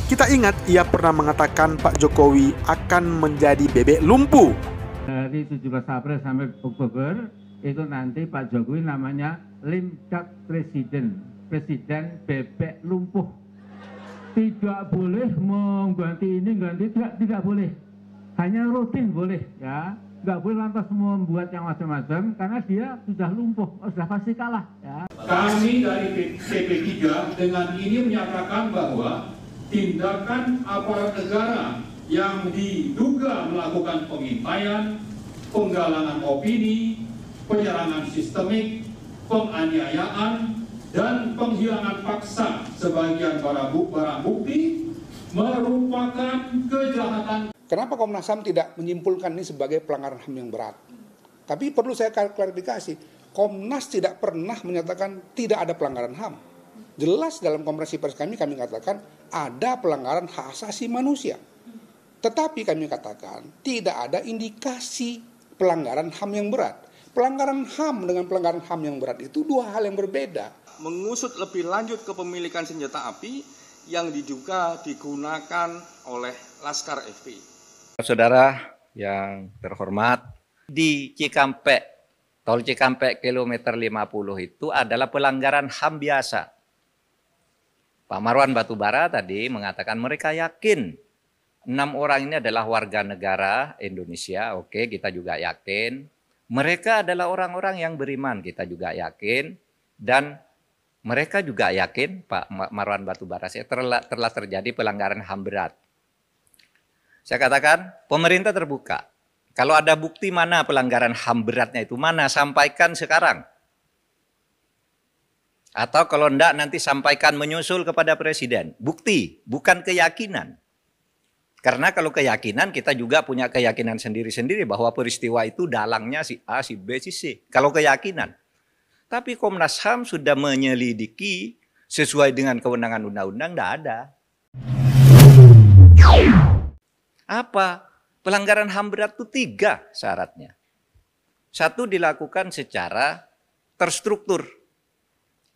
Kita ingat ia pernah mengatakan Pak Jokowi akan menjadi bebek lumpuh. Dari 17 April sampai Oktober itu nanti Pak Jokowi namanya Limcak Presiden bebek lumpuh. Tidak boleh mengganti ini, ganti tidak boleh. Hanya rutin boleh ya. Nggak boleh lantas membuat yang macam-macam karena dia sudah lumpuh, sudah pasti kalah ya. Kami dari TP3 dengan ini menyatakan bahwa tindakan aparat negara yang diduga melakukan pengintaian, penggalangan opini, penyerangan sistemik, penganiayaan, dan penghilangan paksa sebagian barang bukti merupakan kejahatan. Kenapa Komnas HAM tidak menyimpulkan ini sebagai pelanggaran HAM yang berat? Tapi perlu saya klarifikasi, Komnas tidak pernah menyatakan tidak ada pelanggaran HAM. Jelas dalam konferensi pers kami katakan ada pelanggaran hak asasi manusia. Tetapi kami katakan tidak ada indikasi pelanggaran HAM yang berat. Pelanggaran HAM dengan pelanggaran HAM yang berat itu dua hal yang berbeda. Mengusut lebih lanjut kepemilikan senjata api yang diduga digunakan oleh Laskar FPI. Saudara yang terhormat, di Cikampek, tol Cikampek kilometer 50 itu adalah pelanggaran HAM biasa. Pak Marwan Batubara tadi mengatakan mereka yakin 6 orang ini adalah warga negara Indonesia. Oke, kita juga yakin. Mereka adalah orang-orang yang beriman, kita juga yakin. Dan mereka juga yakin, Pak Marwan Batubara, telah terjadi pelanggaran HAM berat. Saya katakan, pemerintah terbuka. Kalau ada bukti mana pelanggaran HAM beratnya itu, mana? Sampaikan sekarang. Atau kalau enggak, nanti sampaikan menyusul kepada Presiden. Bukti, bukan keyakinan. Karena kalau keyakinan, kita juga punya keyakinan sendiri-sendiri bahwa peristiwa itu dalangnya si A, si B, si C. Kalau keyakinan. Tapi Komnas HAM sudah menyelidiki sesuai dengan kewenangan undang-undang, enggak ada. Apa? Pelanggaran HAM berat itu 3 syaratnya. 1, dilakukan secara terstruktur.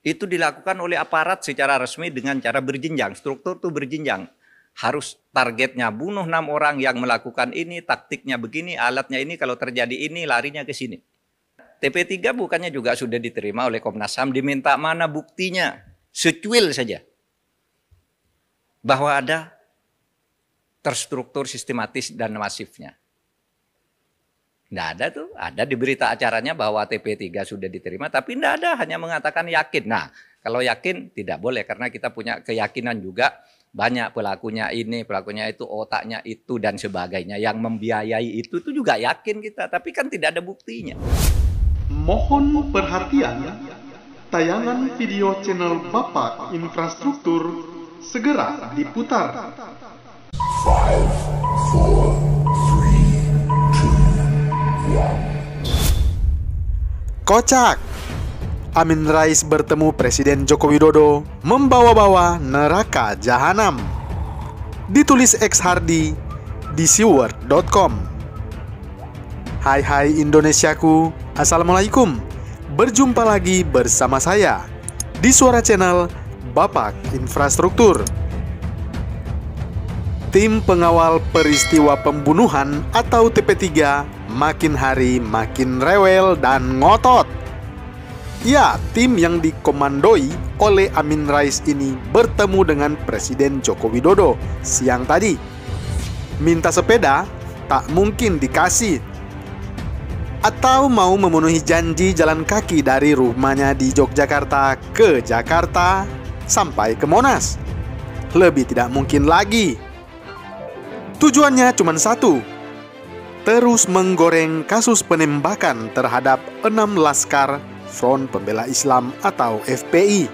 Itu dilakukan oleh aparat secara resmi dengan cara berjenjang. Struktur itu berjenjang. Harus targetnya bunuh 6 orang yang melakukan ini, taktiknya begini, alatnya ini, kalau terjadi ini, larinya ke sini. TP3 bukannya juga sudah diterima oleh Komnas HAM, diminta mana buktinya? Secuil saja. Bahwa ada terstruktur, sistematis, dan masifnya. Nggak ada tuh, ada di berita acaranya bahwa TP3 sudah diterima, tapi nggak ada, hanya mengatakan yakin. Nah, kalau yakin tidak boleh, karena kita punya keyakinan juga, banyak pelakunya ini, pelakunya itu, otaknya itu, dan sebagainya. Yang membiayai itu juga yakin kita, tapi kan tidak ada buktinya. Mohon perhatian, tayangan video channel Bapak Infrastruktur segera diputar. 5, 4, 3, 2, 1. Kocak. Amin Rais bertemu Presiden Joko Widodo membawa-bawa neraka jahanam. Ditulis X Hardy di siword.com. Hai Indonesiaku, Assalamualaikum. Berjumpa lagi bersama saya di Suara Channel Bapak Infrastruktur. Tim pengawal peristiwa pembunuhan atau TP3 makin hari makin rewel dan ngotot. Ya, tim yang dikomandoi oleh Amin Rais ini bertemu dengan Presiden Joko Widodo siang tadi. Minta sepeda, tak mungkin dikasih. Atau mau memenuhi janji jalan kaki dari rumahnya di Yogyakarta ke Jakarta sampai ke Monas. Lebih tidak mungkin lagi. Tujuannya cuma satu, terus menggoreng kasus penembakan terhadap 6 laskar Front Pembela Islam atau FPI.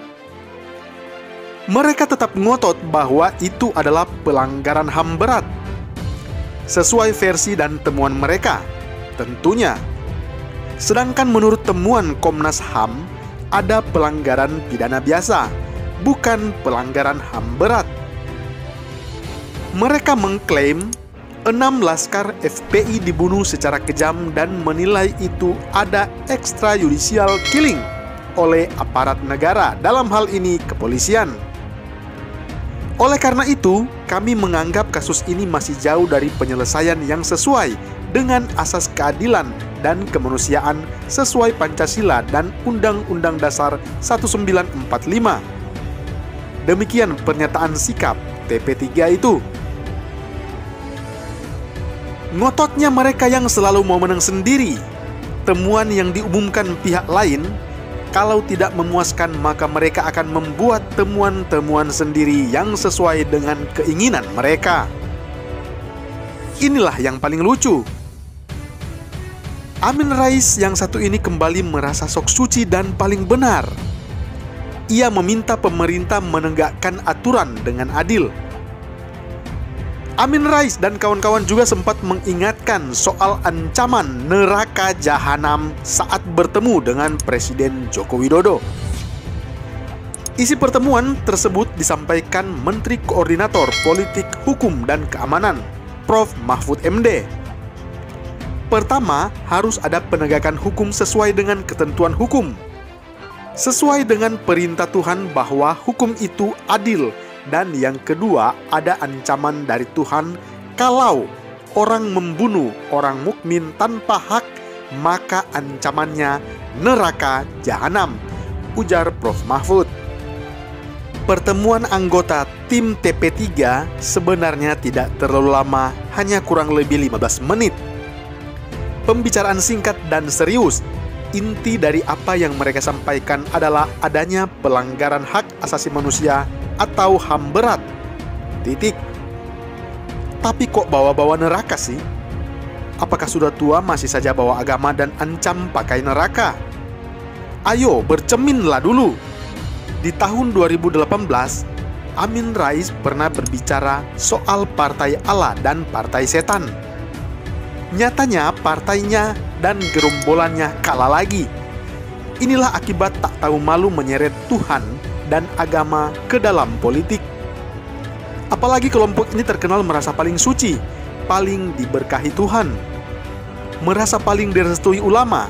Mereka tetap ngotot bahwa itu adalah pelanggaran HAM berat. Sesuai versi dan temuan mereka, tentunya. Sedangkan menurut temuan Komnas HAM, ada pelanggaran pidana biasa, bukan pelanggaran HAM berat. Mereka mengklaim 6 laskar FPI dibunuh secara kejam dan menilai itu ada extrajudicial killing oleh aparat negara, dalam hal ini kepolisian. Oleh karena itu, kami menganggap kasus ini masih jauh dari penyelesaian yang sesuai dengan asas keadilan dan kemanusiaan sesuai Pancasila dan Undang-Undang Dasar 1945. Demikian pernyataan sikap TP3 itu. Ngototnya mereka yang selalu mau menang sendiri. Temuan yang diumumkan pihak lain, kalau tidak memuaskan maka mereka akan membuat temuan-temuan sendiri yang sesuai dengan keinginan mereka. Inilah yang paling lucu. Amin Rais yang satu ini kembali merasa sok suci dan paling benar. Ia meminta pemerintah menegakkan aturan dengan adil. Amin Rais dan kawan-kawan juga sempat mengingatkan soal ancaman neraka jahanam saat bertemu dengan Presiden Joko Widodo. Isi pertemuan tersebut disampaikan Menteri Koordinator Politik Hukum dan Keamanan, Prof. Mahfud MD. Pertama, harus ada penegakan hukum sesuai dengan ketentuan hukum. Sesuai dengan perintah Tuhan bahwa hukum itu adil. Dan yang kedua, ada ancaman dari Tuhan kalau orang membunuh orang mukmin tanpa hak, maka ancamannya neraka jahanam, ujar Prof. Mahfud. Pertemuan anggota tim TP3 sebenarnya tidak terlalu lama, hanya kurang lebih 15 menit. Pembicaraan singkat dan serius. Inti dari apa yang mereka sampaikan adalah adanya pelanggaran hak asasi manusia atau HAM berat. Titik. Tapi kok bawa-bawa neraka sih? Apakah sudah tua masih saja bawa agama dan ancam pakai neraka? Ayo bercerminlah dulu. Di tahun 2018, Amin Rais pernah berbicara soal partai Allah dan partai setan. Nyatanya partainya dan gerombolannya kalah lagi. Inilah akibat tak tahu malu menyeret Tuhan dan agama ke dalam politik. Apalagi kelompok ini terkenal merasa paling suci, paling diberkahi Tuhan, merasa paling direstui ulama,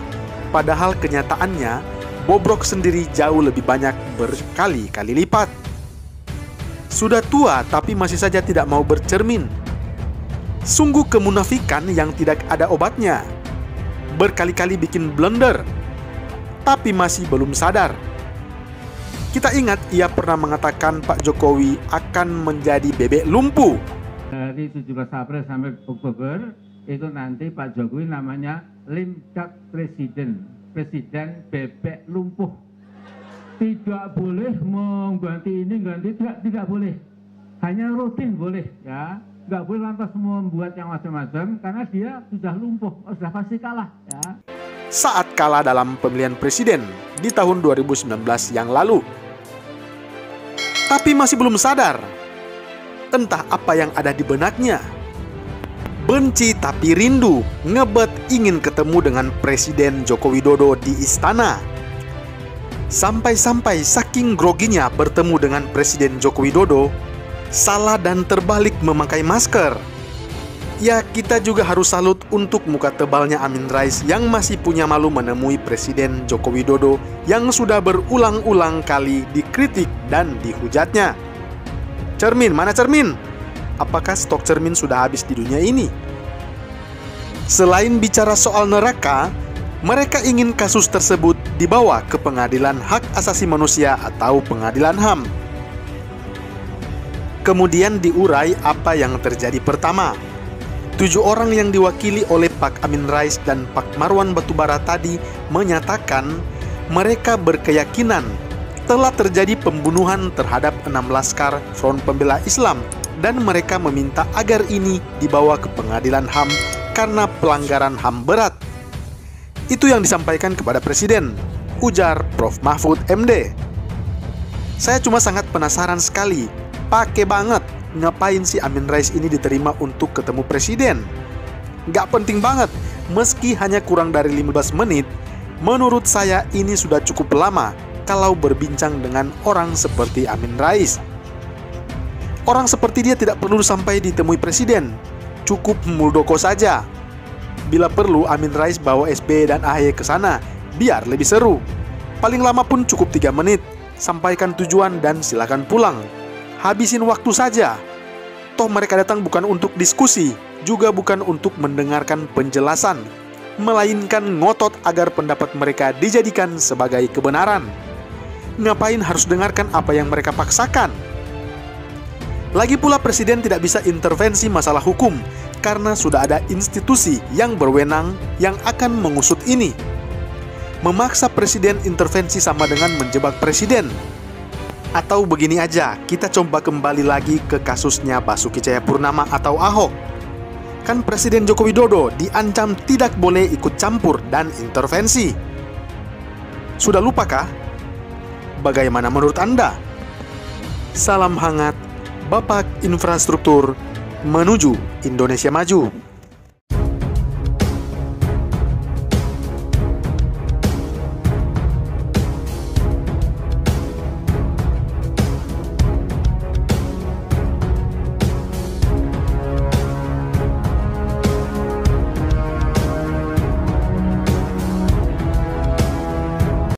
padahal kenyataannya bobrok sendiri jauh lebih banyak berkali-kali lipat. Sudah tua tapi masih saja tidak mau bercermin. Sungguh kemunafikan yang tidak ada obatnya. Berkali-kali bikin blunder, tapi masih belum sadar. Kita ingat ia pernah mengatakan Pak Jokowi akan menjadi bebek lumpuh. Dari 17 April sampai Oktober, itu nanti Pak Jokowi namanya Limdak Presiden, Presiden bebek lumpuh. Tidak boleh mengganti ini, ganti tidak boleh. Hanya rutin boleh, ya. Nggak boleh lantas membuat yang macam-macam, karena dia sudah lumpuh, sudah pasti kalah, ya. Saat kalah dalam pemilihan presiden di tahun 2019 yang lalu. Tapi masih belum sadar. Entah apa yang ada di benaknya. Benci tapi rindu, ngebet ingin ketemu dengan Presiden Joko Widodo di istana. Sampai-sampai saking groginya bertemu dengan Presiden Joko Widodo, salah dan terbalik memakai masker. Ya, kita juga harus salut untuk muka tebalnya Amin Rais yang masih punya malu menemui Presiden Joko Widodo yang sudah berulang-ulang kali dikritik dan dihujatnya. Cermin, mana cermin? Apakah stok cermin sudah habis di dunia ini? Selain bicara soal neraka, mereka ingin kasus tersebut dibawa ke Pengadilan Hak Asasi Manusia atau Pengadilan HAM. Kemudian diurai apa yang terjadi pertama. 7 orang yang diwakili oleh Pak Amin Rais dan Pak Marwan Batubara tadi menyatakan mereka berkeyakinan telah terjadi pembunuhan terhadap 6 laskar Front Pembela Islam dan mereka meminta agar ini dibawa ke Pengadilan HAM karena pelanggaran HAM berat. Itu yang disampaikan kepada Presiden, ujar Prof. Mahfud MD. Saya cuma sangat penasaran sekali, pakai banget. Ngapain si Amin Rais ini diterima untuk ketemu presiden? Gak penting banget, meski hanya kurang dari 15 menit, menurut saya ini sudah cukup lama kalau berbincang dengan orang seperti Amin Rais. Orang seperti dia tidak perlu sampai ditemui presiden, cukup Muldoko saja. Bila perlu Amin Rais bawa SBY dan AHY ke sana, biar lebih seru. Paling lama pun cukup 3 menit, sampaikan tujuan dan silakan pulang. habisin waktu saja. Toh mereka datang bukan untuk diskusi, juga bukan untuk mendengarkan penjelasan, melainkan ngotot agar pendapat mereka dijadikan sebagai kebenaran. Ngapain harus dengarkan apa yang mereka paksakan? Lagi pula presiden tidak bisa intervensi masalah hukum, karena sudah ada institusi yang berwenang yang akan mengusut ini. Memaksa presiden intervensi sama dengan menjebak presiden. Atau begini aja, kita coba kembali lagi ke kasusnya Basuki Cahayapurnama atau Ahok. Kan Presiden Joko Widodo diancam tidak boleh ikut campur dan intervensi. Sudah lupakah? Bagaimana menurut Anda? Salam hangat, Bapak Infrastruktur menuju Indonesia Maju.